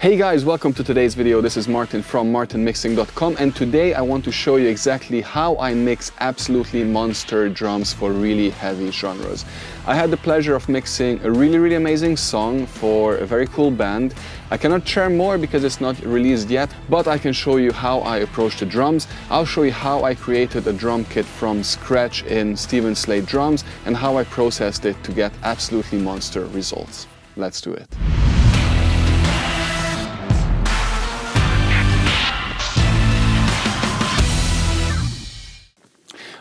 Hey guys, welcome to today's video. This is Martin from martinmixing.com, and today I want to show you exactly how I mix absolutely monster drums for really heavy genres. I had the pleasure of mixing a really amazing song for a very cool band. I cannot share more because it's not released yet, but I can show you how I approached the drums. I'll show you how I created a drum kit from scratch in Steven Slate Drums and how I processed it to get absolutely monster results. Let's do it.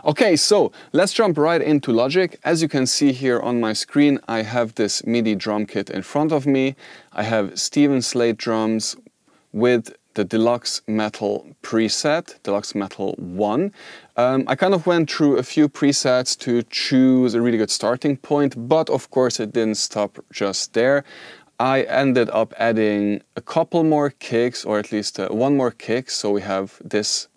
Okay, so let's jump right into Logic. As you can see here on my screen, I have this MIDI drum kit in front of me. I have Steven Slate Drums with the Deluxe Metal preset, Deluxe Metal 1. I kind of went through a few presets to choose a really good starting point, but of course it didn't stop just there. I ended up adding a couple more kicks, or at least one more kick. So we have this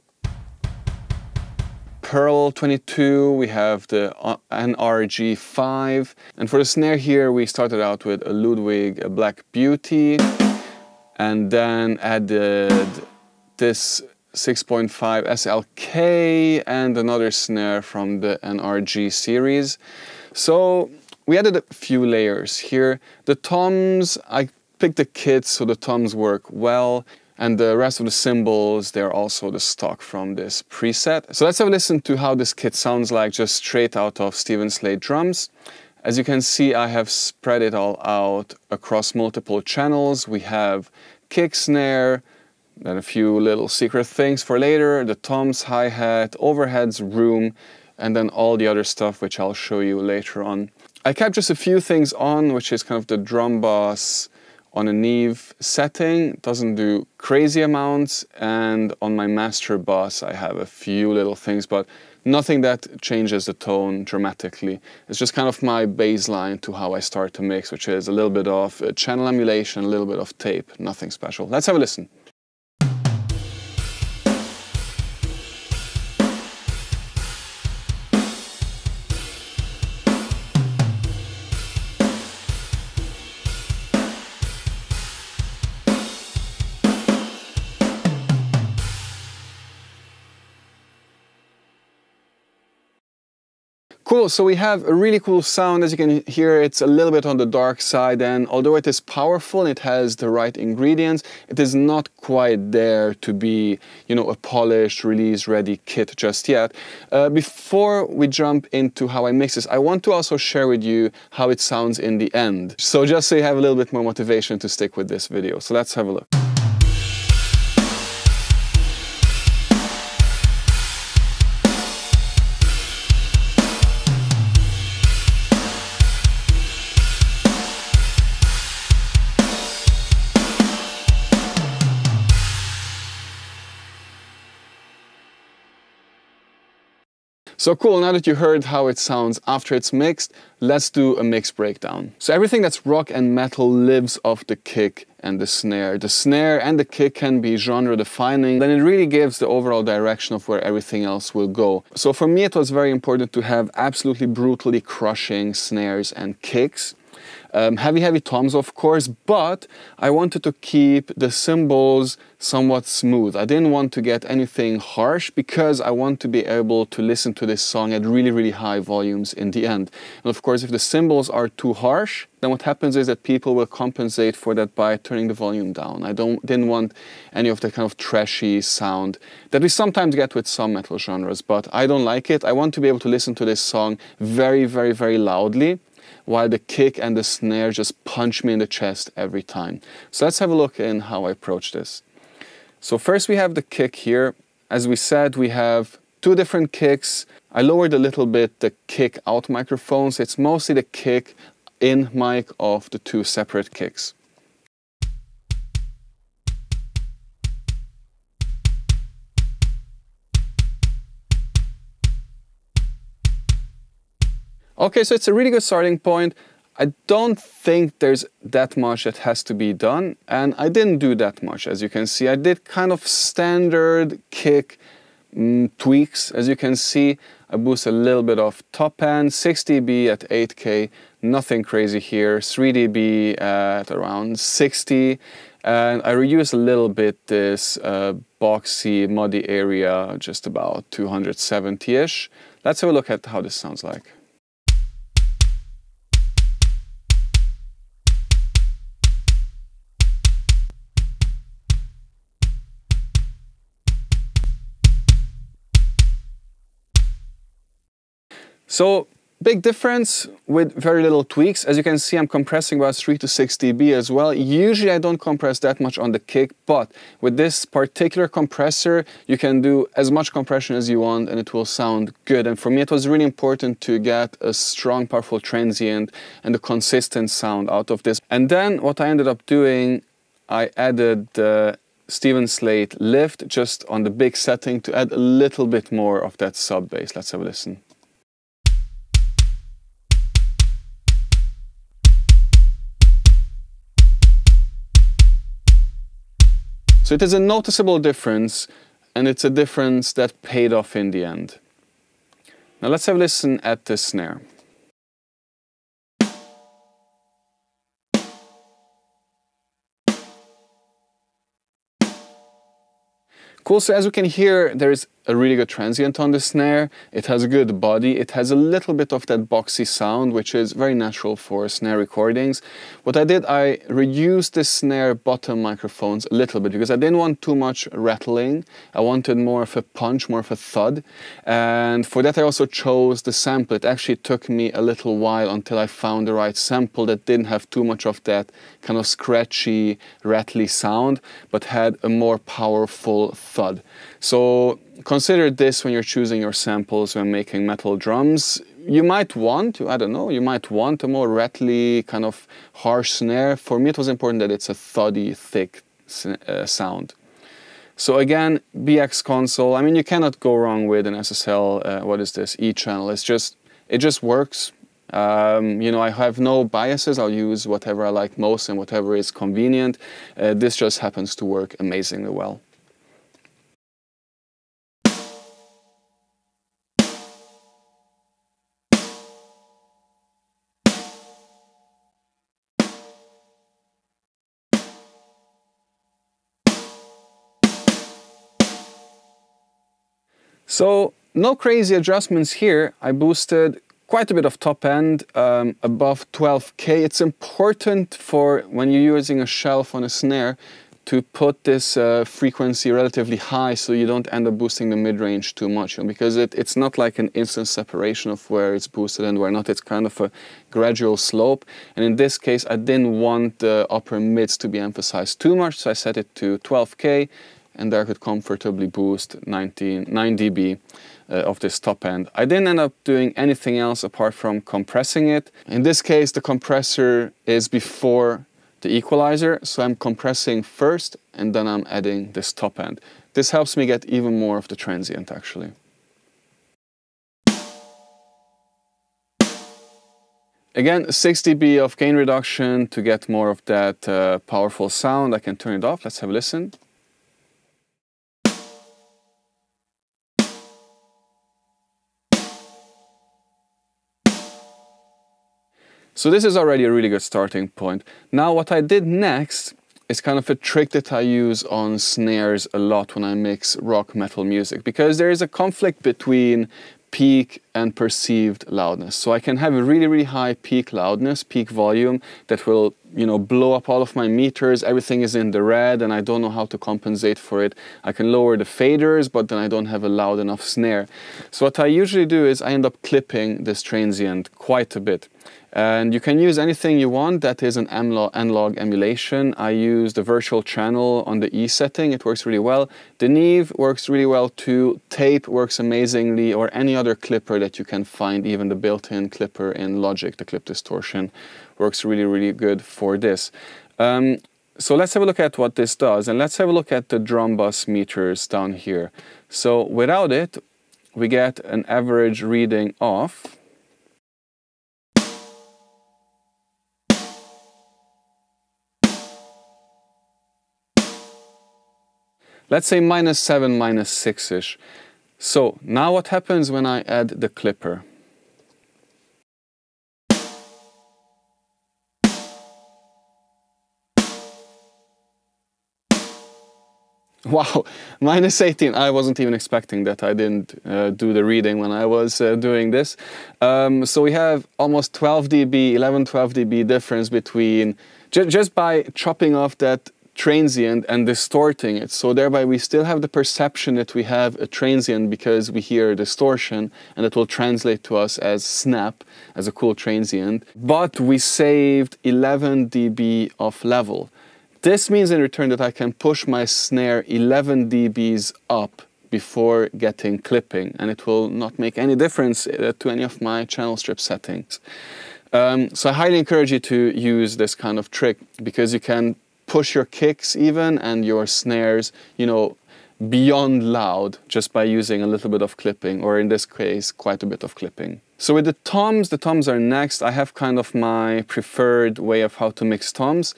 Pearl 22, we have the NRG 5, and for the snare here we started out with a Ludwig Black Beauty, and then added this 6.5 SLK and another snare from the NRG series. So we added a few layers here. The toms, I picked the kits so the toms work well. And the rest of the cymbals, they're also the stock from this preset. So let's have a listen to how this kit sounds like just straight out of Steven Slate Drums. As you can see, I have spread it all out across multiple channels. We have kick, snare, then a few little secret things for later, the toms, hi-hat, overheads, room, and then all the other stuff which I'll show you later on. I kept just a few things on, which is kind of the drum bass on a Neve setting, doesn't do crazy amounts, and on my master bass I have a few little things, but nothing that changes the tone dramatically. It's just kind of my baseline to how I start to mix, which is a little bit of channel emulation, a little bit of tape, nothing special. Let's have a listen. Cool, so we have a really cool sound. As you can hear, it's a little bit on the dark side, and although it is powerful, it has the right ingredients, it is not quite there to be, you know, a polished, release-ready kit just yet. Before we jump into how I mix this, I want to also share with you how it sounds in the end. So just so you have a little bit more motivation to stick with this video. So let's have a look. So cool, now that you heard how it sounds after it's mixed, let's do a mix breakdown. So everything that's rock and metal lives off the kick and the snare. The snare and the kick can be genre defining, then it really gives the overall direction of where everything else will go. So for me it was very important to have absolutely brutally crushing snares and kicks. Heavy toms, of course, but I wanted to keep the cymbals somewhat smooth. I didn't want to get anything harsh because I want to be able to listen to this song at really high volumes in the end. And of course, if the cymbals are too harsh, then what happens is that people will compensate for that by turning the volume down. I didn't want any of the kind of trashy sound that we sometimes get with some metal genres, but I don't like it. I want to be able to listen to this song very loudly, while the kick and the snare just punch me in the chest every time. So let's have a look in how I approach this. So first we have the kick here. As we said, we have two different kicks. I lowered a little bit the kick out microphones. It's mostly the kick in mic of the two separate kicks. Okay, so it's a really good starting point. I don't think there's that much that has to be done, and I didn't do that much. As you can see, I did kind of standard kick tweaks. As you can see, I boost a little bit of top end, 6 dB at 8K, nothing crazy here, 3 dB at around 60, And I reduced a little bit this boxy, muddy area, just about 270-ish. Let's have a look at how this sounds like. So, big difference with very little tweaks. As you can see, I'm compressing about 3 to 6 dB as well. Usually I don't compress that much on the kick, but with this particular compressor, you can do as much compression as you want and it will sound good. And for me, it was really important to get a strong, powerful transient and a consistent sound out of this. And then what I ended up doing, I added the Steven Slate lift just on the big setting to add a little bit more of that sub bass. Let's have a listen. So it is a noticeable difference, and it's a difference that paid off in the end. Now let's have a listen at the snare. Cool, so as you can hear, there is a really good transient on the snare. It has a good body. It has a little bit of that boxy sound, which is very natural for snare recordings. What I did, I reduced the snare bottom microphones a little bit because I didn't want too much rattling. I wanted more of a punch, more of a thud. And for that, I also chose the sample. It actually took me a little while until I found the right sample that didn't have too much of that kind of scratchy, rattly sound, but had a more powerful thud. So consider this when you're choosing your samples when making metal drums. You might want, I don't know, you might want a more rattly, kind of harsh snare. For me, it was important that it's a thuddy, thick sound. So again, BX console, I mean, you cannot go wrong with an SSL, what is this, E channel. It just works. You know, I have no biases. I'll use whatever I like most and whatever is convenient. This just happens to work amazingly well. So no crazy adjustments here. I boosted quite a bit of top end, above 12K. It's important for when you're using a shelf on a snare to put this frequency relatively high so you don't end up boosting the mid-range too much, because it's not like an instant separation of where it's boosted and where not. It's kind of a gradual slope. And in this case, I didn't want the upper mids to be emphasized too much, so I set it to 12K. And there I could comfortably boost 9 dB of this top end. I didn't end up doing anything else apart from compressing it. In this case, the compressor is before the equalizer, so I'm compressing first and then I'm adding this top end. This helps me get even more of the transient actually. Again, 6 dB of gain reduction to get more of that powerful sound. I can turn it off. Let's have a listen. So this is already a really good starting point. Now what I did next is kind of a trick that I use on snares a lot when I mix rock metal music, because there is a conflict between peak and perceived loudness. So I can have a really, really high peak loudness, peak volume that will, you know, blow up all of my meters. Everything is in the red and I don't know how to compensate for it. I can lower the faders, but then I don't have a loud enough snare. So what I usually do is I end up clipping this transient quite a bit. And you can use anything you want that is an analog emulation. I use the virtual channel on the E setting. It works really well. The Neve works really well too. Tape works amazingly, or any other clipper that you can find, even the built-in clipper in Logic, the clip distortion, works really, really good for this. So let's have a look at what this does, and let's have a look at the drum bus meters down here. So without it, we get an average reading of let's say -7, -6-ish. So now what happens when I add the clipper? Wow, -18. I wasn't even expecting that. I didn't do the reading when I was doing this. So we have almost 12 dB, 11, 12 dB difference between, just by chopping off that transient and distorting it. So thereby we still have the perception that we have a transient because we hear distortion, and it will translate to us as snap, as a cool transient. But we saved 11 dB of level. This means in return that I can push my snare 11 dBs up before getting clipping, and it will not make any difference to any of my channel strip settings. So I highly encourage you to use this kind of trick, because you can push your kicks even and your snares, you know, beyond loud just by using a little bit of clipping, or in this case, quite a bit of clipping. So with the toms are next. I have kind of my preferred way of how to mix toms.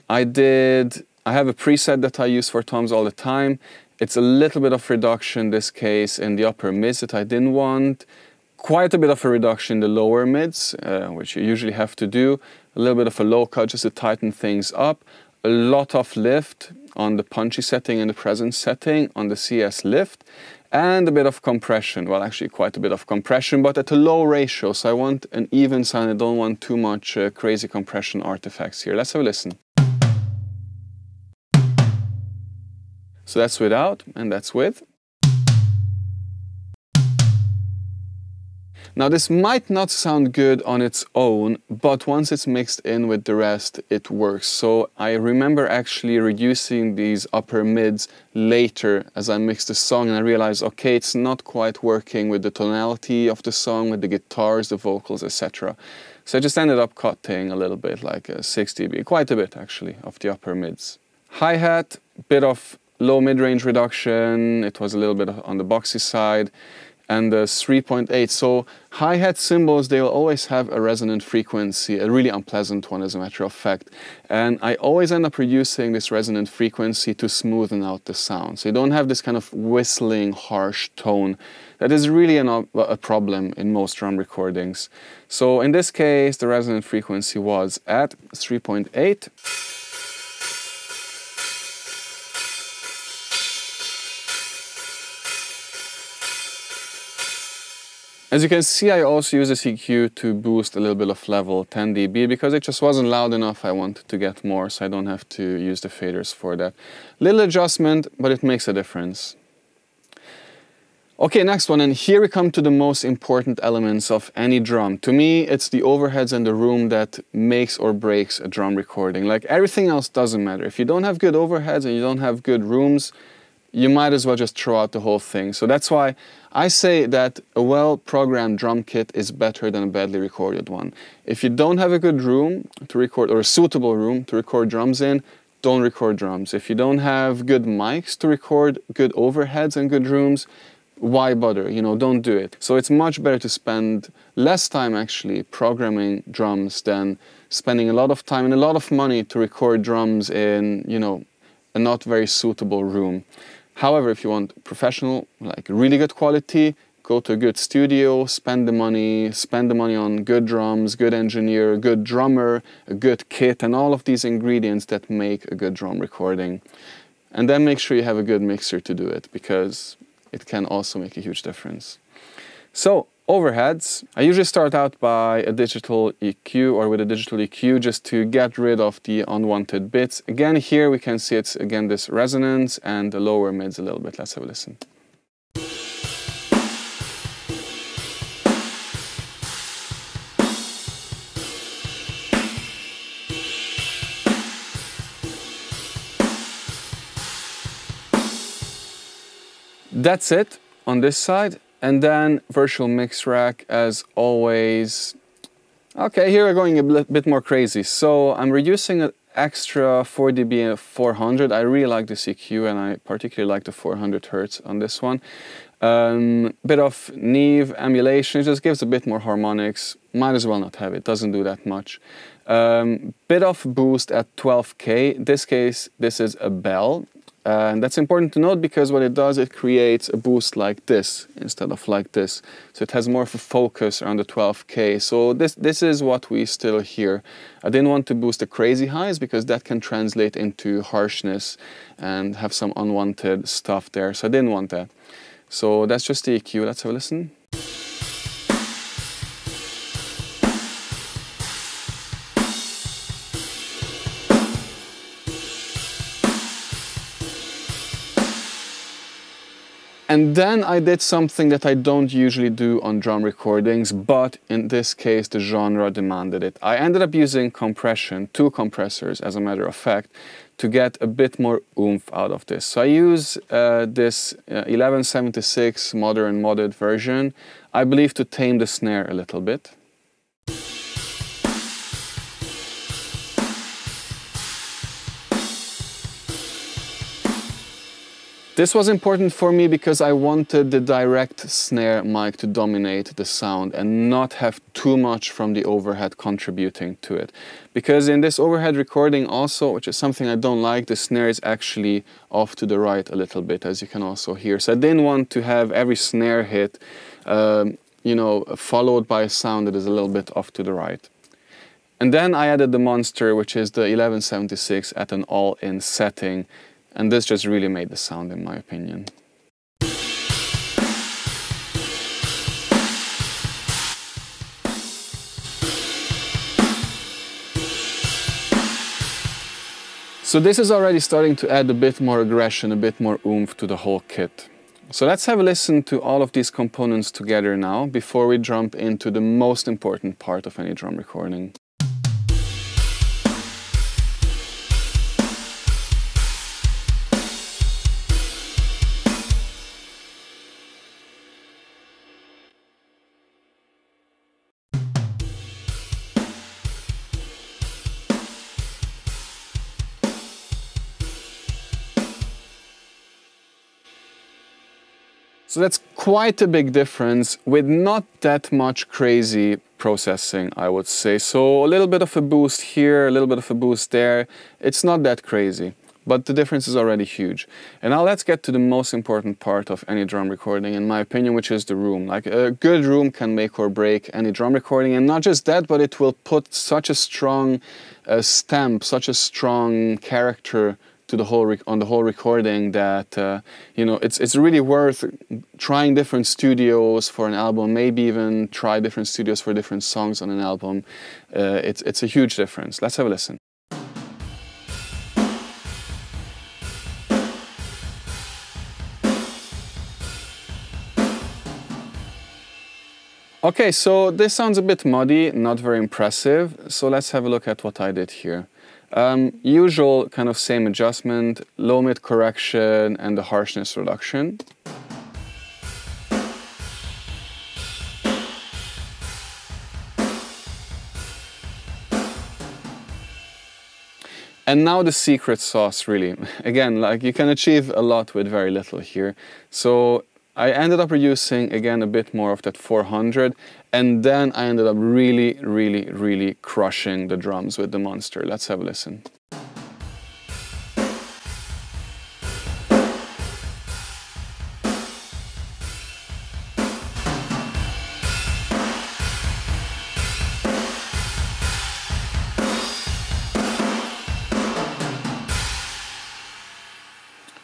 I have a preset that I use for toms all the time. It's a little bit of reduction in this case in the upper mids that I didn't want. Quite a bit of a reduction in the lower mids, which you usually have to do. A little bit of a low cut just to tighten things up. A lot of lift on the punchy setting and the presence setting on the CS lift. And a bit of compression. Well, actually quite a bit of compression, but at a low ratio. So I want an even sound. I don't want too much crazy compression artifacts here. Let's have a listen. So that's without, and that's with. Now this might not sound good on its own, but once it's mixed in with the rest, it works. So I remember actually reducing these upper mids later as I mixed the song, and I realized, okay, it's not quite working with the tonality of the song, with the guitars, the vocals, etc. So I just ended up cutting a little bit, like 6 dB, quite a bit actually, of the upper mids. Hi-hat, bit of low mid-range reduction. It was a little bit on the boxy side, and the 3.8. So hi-hat cymbals, they will always have a resonant frequency, a really unpleasant one as a matter of fact. And I always end up reducing this resonant frequency to smoothen out the sound. So you don't have this kind of whistling, harsh tone. That is really a problem in most drum recordings. So in this case, the resonant frequency was at 3.8. As you can see, I also use a EQ to boost a little bit of level, 10 dB, because it just wasn't loud enough. I wanted to get more, so I don't have to use the faders for that. Little adjustment, but it makes a difference. Okay, next one, and here we come to the most important elements of any drum. To me, it's the overheads and the room that makes or breaks a drum recording. Like, everything else doesn't matter. If you don't have good overheads and you don't have good rooms, you might as well just throw out the whole thing. So that's why I say that a well-programmed drum kit is better than a badly recorded one. If you don't have a good room to record, or a suitable room to record drums in, don't record drums. If you don't have good mics to record good overheads and good rooms, why bother? You know, don't do it. So it's much better to spend less time actually programming drums than spending a lot of time and a lot of money to record drums in, you know, a not very suitable room. However, if you want professional, like really good quality, go to a good studio, spend the money on good drums, good engineer, good drummer, a good kit, and all of these ingredients that make a good drum recording. And then make sure you have a good mixer to do it, because it can also make a huge difference. So, overheads. I usually start out by a digital EQ, or with a digital EQ, just to get rid of the unwanted bits. Again, here we can see it's again this resonance and the lower mids a little bit. Let's have a listen. That's it on this side. And then virtual mix rack, as always. Okay, here we're going a bit more crazy. So I'm reducing an extra 4 dB and 400. I really like this EQ, and I particularly like the 400 Hertz on this one. Bit of Neve emulation, it just gives a bit more harmonics. Might as well not have it, doesn't do that much. Bit of boost at 12K. In this case, this is a bell. And that's important to note because what it does, it creates a boost like this instead of like this. So it has more of a focus around the 12K. So this is what we still hear. I didn't want to boost the crazy highs because that can translate into harshness and have some unwanted stuff there. So I didn't want that. So that's just the EQ. Let's have a listen. And then I did something that I don't usually do on drum recordings, but in this case the genre demanded it. I ended up using compression, 2 compressors as a matter of fact, to get a bit more oomph out of this. So I use this 1176 modern modded version, I believe, to tame the snare a little bit. This was important for me because I wanted the direct snare mic to dominate the sound and not have too much from the overhead contributing to it. Because in this overhead recording also, which is something I don't like, the snare is actually off to the right a little bit, as you can also hear. So I didn't want to have every snare hit, you know, followed by a sound that is a little bit off to the right. And then I added the monster, which is the 1176 at an all-in setting. And this just really made the sound, in my opinion. So this is already starting to add a bit more aggression, a bit more oomph to the whole kit. So let's have a listen to all of these components together now, before we jump into the most important part of any drum recording. So that's quite a big difference with not that much crazy processing, I would say. So a little bit of a boost here, a little bit of a boost there. It's not that crazy, but the difference is already huge. And now let's get to the most important part of any drum recording, in my opinion, which is the room. Like, a good room can make or break any drum recording, and not just that, but it will put such a strong stamp, such a strong character to the whole on the whole recording that you know, it's really worth trying different studios for an album, maybe even try different studios for different songs on an album. It's a huge difference. Let's have a listen. Okay, so this sounds a bit muddy, not very impressive. So let's have a look at what I did here. Usual kind of same adjustment, low mid correction and the harshness reduction. And now the secret sauce, really. Again, like, you can achieve a lot with very little here. So I ended up reducing again a bit more of that 400, and then I ended up really crushing the drums with the monster. Let's have a listen.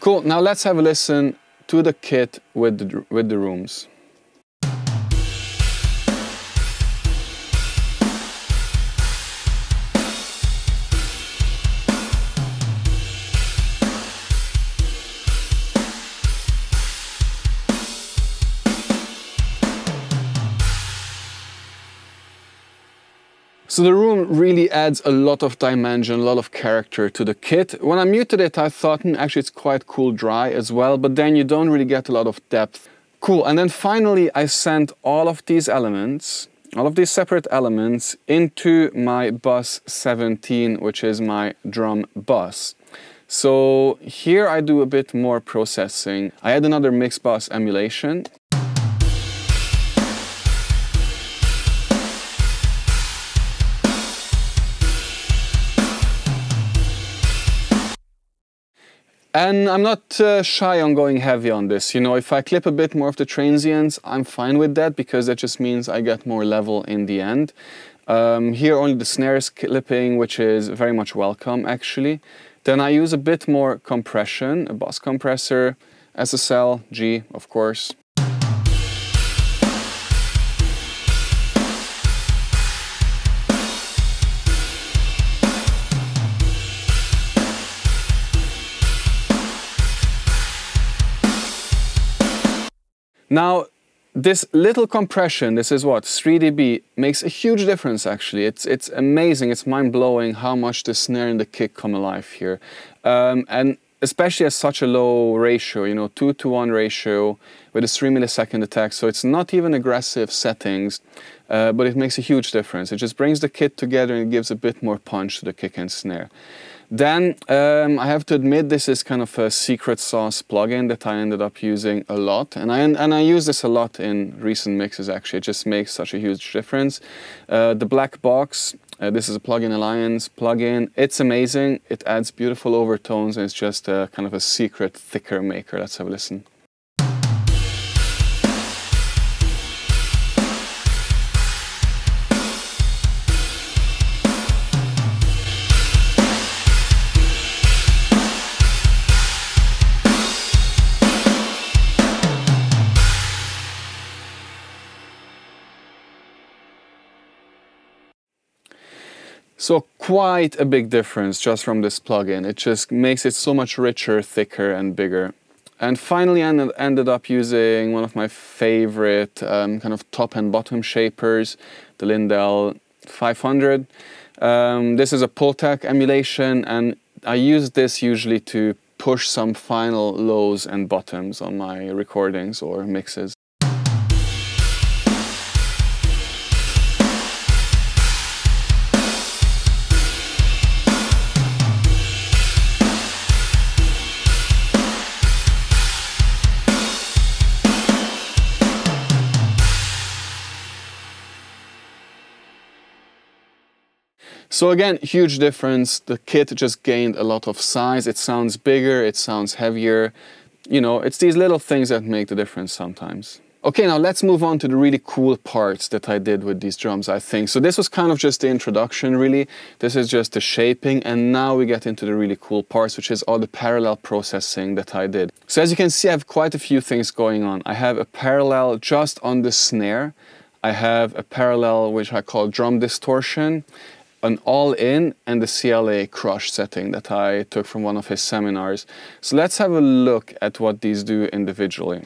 Cool, now let's have a listen to the kit with the rooms. So the room really adds a lot of dimension, a lot of character to the kit. When I muted it, I thought, actually it's quite cool dry as well, but then you don't really get a lot of depth. Cool, and then finally I sent all of these elements, all of these separate elements, into my bus 17, which is my drum bus. So here I do a bit more processing. I add another mix bus emulation. And I'm not shy on going heavy on this. You know, if I clip a bit more of the transients, I'm fine with that because that just means I get more level in the end. Here only the snares clipping, which is very much welcome actually. Then I use a bit more compression, a bus compressor, SSL, G, of course. Now, this little compression, this is what, 3 dB, makes a huge difference actually. It's amazing, it's mind-blowing how much the snare and the kick come alive here. And especially at such a low ratio, you know, 2:1 ratio with a 3 millisecond attack, so it's not even aggressive settings, but it makes a huge difference. It just brings the kit together and it gives a bit more punch to the kick and snare. Then I have to admit this is kind of a secret sauce plugin that I ended up using a lot, and I use this a lot in recent mixes actually. It just makes such a huge difference. The black box, this is a Plugin Alliance plugin. It's amazing. It adds beautiful overtones and it's just a kind of a secret thicker maker. Let's have a listen. So quite a big difference just from this plugin. It just makes it so much richer, thicker and bigger. And finally I ended up using one of my favorite kind of top and bottom shapers, the Lindell 500. This is a Pultec emulation and I use this usually to push some final lows and bottoms on my recordings or mixes. So again, huge difference. The kit just gained a lot of size. It sounds bigger, it sounds heavier. You know, it's these little things that make the difference sometimes. Okay, now let's move on to the really cool parts that I did with these drums, I think. So this was kind of just the introduction, really. This is just the shaping, and now we get into the really cool parts, which is all the parallel processing that I did. So as you can see, I have quite a few things going on. I have a parallel just on the snare. I have a parallel which I call drum distortion, an all-in, and the CLA crush setting that I took from one of his seminars. So let's have a look at what these do individually.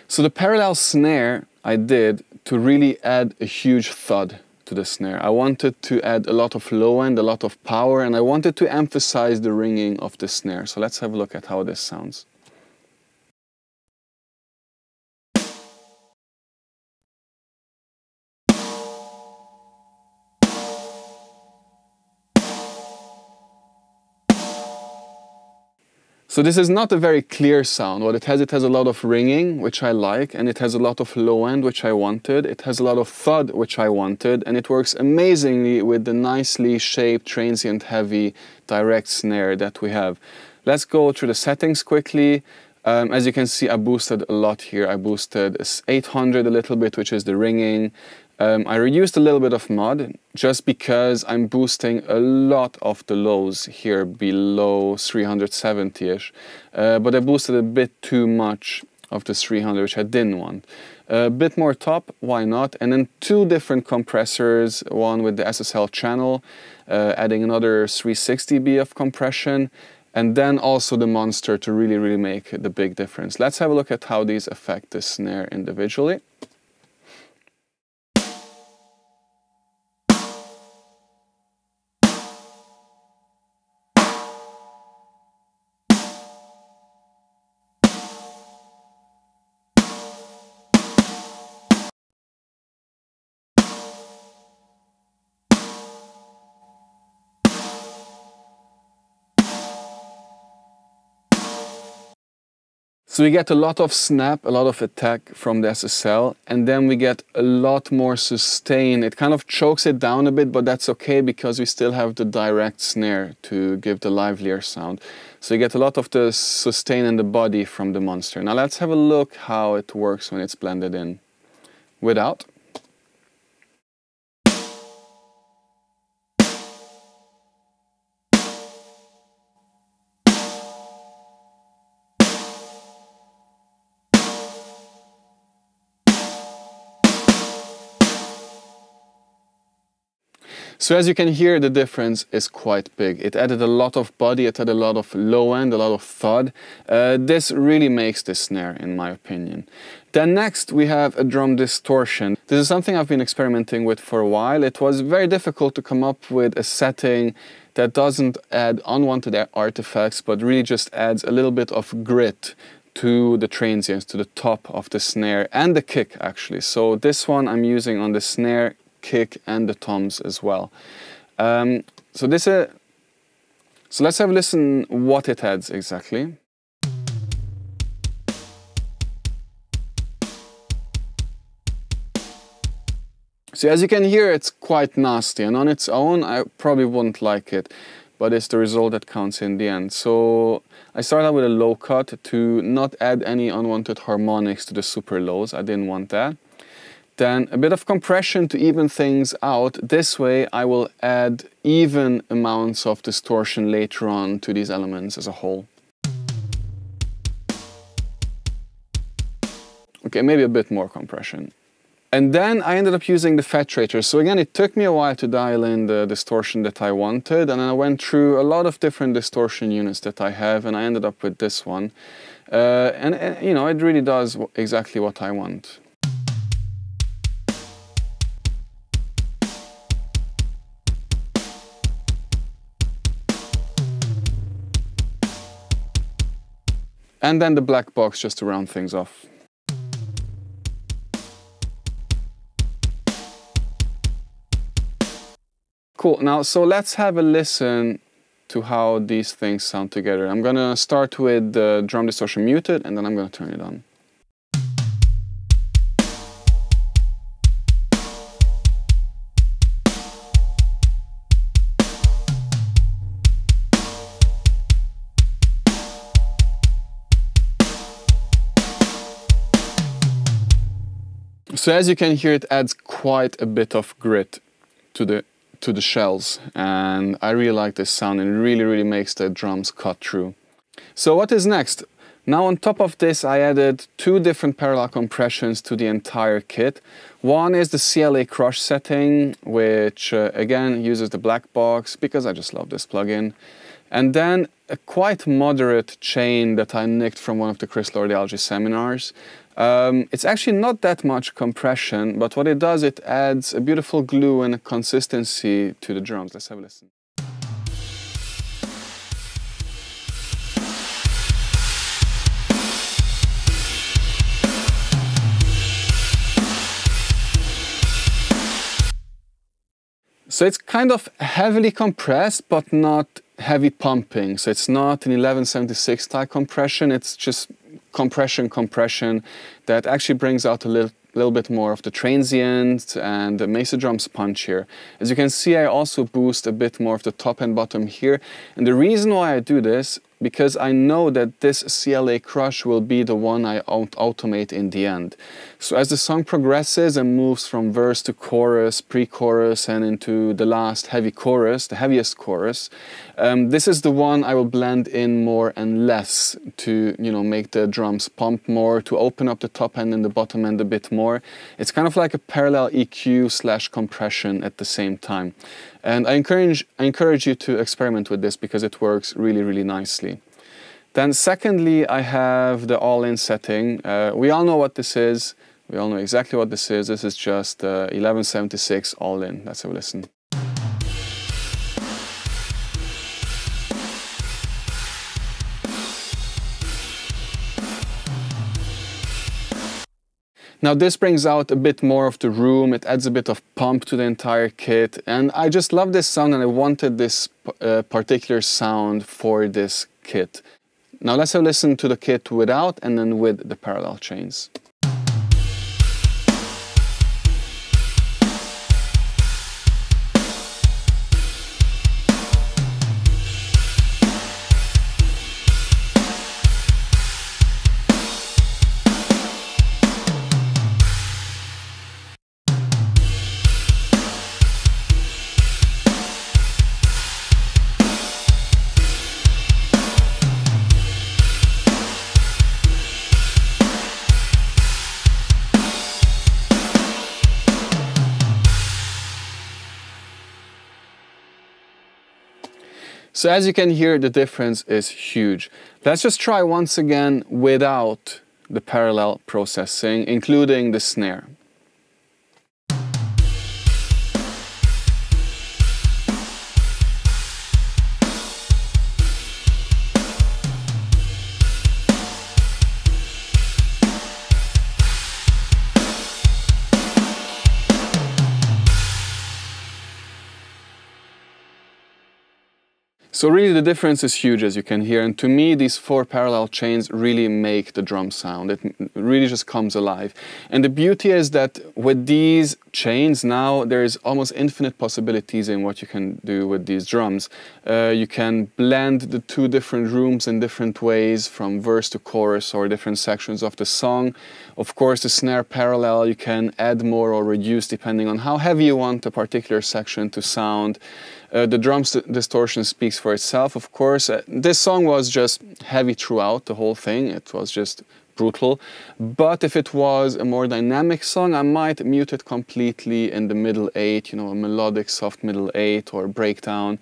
So the parallel snare I did to really add a huge thud to the snare. I wanted to add a lot of low end, a lot of power, and I wanted to emphasize the ringing of the snare. So let's have a look at how this sounds. So this is not a very clear sound. What it has a lot of ringing, which I like, and it has a lot of low end, which I wanted. It has a lot of thud, which I wanted, and it works amazingly with the nicely shaped, transient heavy, direct snare that we have. Let's go through the settings quickly. As you can see, I boosted a lot here. I boosted 800 a little bit, which is the ringing. I reduced a little bit of mod just because I'm boosting a lot of the lows here below 370-ish, but I boosted a bit too much of the 300, which I didn't want. A bit more top, why not? And then two different compressors, one with the SSL channel, adding another 360 dB of compression, and then also the monster to really make the big difference. Let's have a look at how these affect the snare individually. So we get a lot of snap, a lot of attack from the SSL, and then we get a lot more sustain. It kind of chokes it down a bit, but that's okay because we still have the direct snare to give the livelier sound. So you get a lot of the sustain in the body from the monster. Now let's have a look how it works when it's blended in without. So as you can hear, the difference is quite big. It added a lot of body, it had a lot of low end, a lot of thud. This really makes this snare, in my opinion. Then next we have a drum distortion. This is something I've been experimenting with for a while. It was very difficult to come up with a setting that doesn't add unwanted artifacts, but really just adds a little bit of grit to the transients, to the top of the snare and the kick actually. So this one I'm using on the snare, kick and the toms as well. So let's have a listen what it adds exactly. So as you can hear, it's quite nasty, and on its own I probably wouldn't like it, but it's the result that counts in the end. So I started out with a low cut to not add any unwanted harmonics to the super lows. I didn't want that. Then a bit of compression to even things out. This way I will add even amounts of distortion later on to these elements as a whole. Okay, maybe a bit more compression. And then I ended up using the fat tracer. So again, it took me a while to dial in the distortion that I wanted, and I went through a lot of different distortion units that I have, and I ended up with this one. And you know, it really does exactly what I want. And then the black box just to round things off. Cool, now so let's have a listen to how these things sound together. I'm gonna start with the drum distortion muted, and then I'm gonna turn it on. So as you can hear, it adds quite a bit of grit to the shells, and I really like this sound, and it really makes the drums cut through. So what is next? Now on top of this I added two different parallel compressions to the entire kit. One is the CLA crush setting, which again uses the black box because I just love this plugin. And then a quite moderate chain that I nicked from one of the Chris Lord Alge seminars. It's actually not that much compression, but what it does, it adds a beautiful glue and a consistency to the drums. Let's have a listen. So it's kind of heavily compressed, but not heavy pumping. So it's not an 1176 type compression, it's just compression that actually brings out a little bit more of the transient and makes the drums punchier. As you can see, I also boost a bit more of the top and bottom here. And the reason why I do this, because I know that this CLA crush will be the one I automate in the end. So as the song progresses and moves from verse to chorus, pre-chorus, and into the last heavy chorus, the heaviest chorus, this is the one I will blend in more and less to, you know, make the drums pump more, to open up the top end and the bottom end a bit more. It's kind of like a parallel EQ / compression at the same time. And I encourage you to experiment with this because it works really nicely. Then secondly, I have the all-in setting. We all know what this is. We all know exactly what this is. This is just 1176 all-in. Let's have a listen. Now this brings out a bit more of the room, it adds a bit of pump to the entire kit, and I just love this sound and I wanted this particular sound for this kit. Now let's have a listen to the kit without and then with the parallel chains. So as you can hear, the difference is huge. Let's just try once again without the parallel processing, including the snare. So really the difference is huge, as you can hear, and to me these 4 parallel chains really make the drum sound. It really just comes alive. And the beauty is that with these chains now there's almost infinite possibilities in what you can do with these drums. You can blend the 2 different rooms in different ways, from verse to chorus or different sections of the song. Of course, the snare parallel you can add more or reduce depending on how heavy you want a particular section to sound. The drums distortion speaks for itself, of course. This song was just heavy throughout the whole thing. It was just brutal. But if it was a more dynamic song, I might mute it completely in the middle 8, you know, a melodic soft middle 8 or breakdown,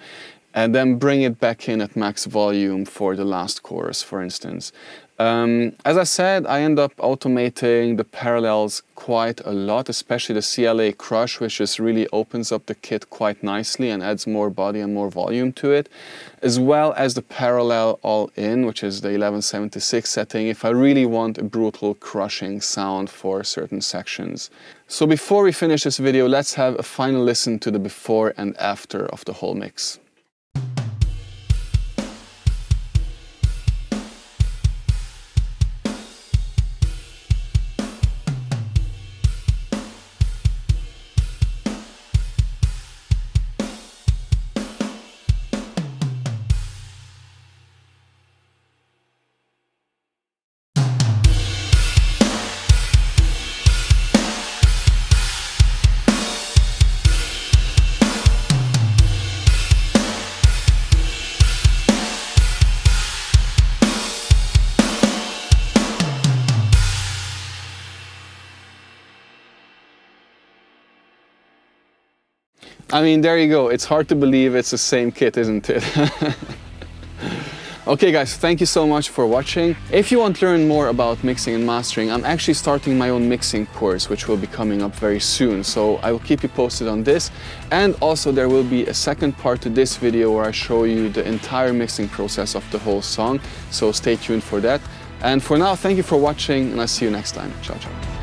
and then bring it back in at max volume for the last chorus, for instance. As I said, I end up automating the parallels quite a lot, especially the CLA crush, which just really opens up the kit quite nicely and adds more body and more volume to it, as well as the parallel all-in, which is the 1176 setting, if I really want a brutal crushing sound for certain sections. So before we finish this video, let's have a final listen to the before and after of the whole mix. I mean, there you go. It's hard to believe it's the same kit, isn't it? Okay guys, thank you so much for watching. If you want to learn more about mixing and mastering, I'm actually starting my own mixing course, which will be coming up very soon. So I will keep you posted on this. And also there will be a second part to this video where I show you the entire mixing process of the whole song. So stay tuned for that. And for now, thank you for watching and I'll see you next time. Ciao, ciao.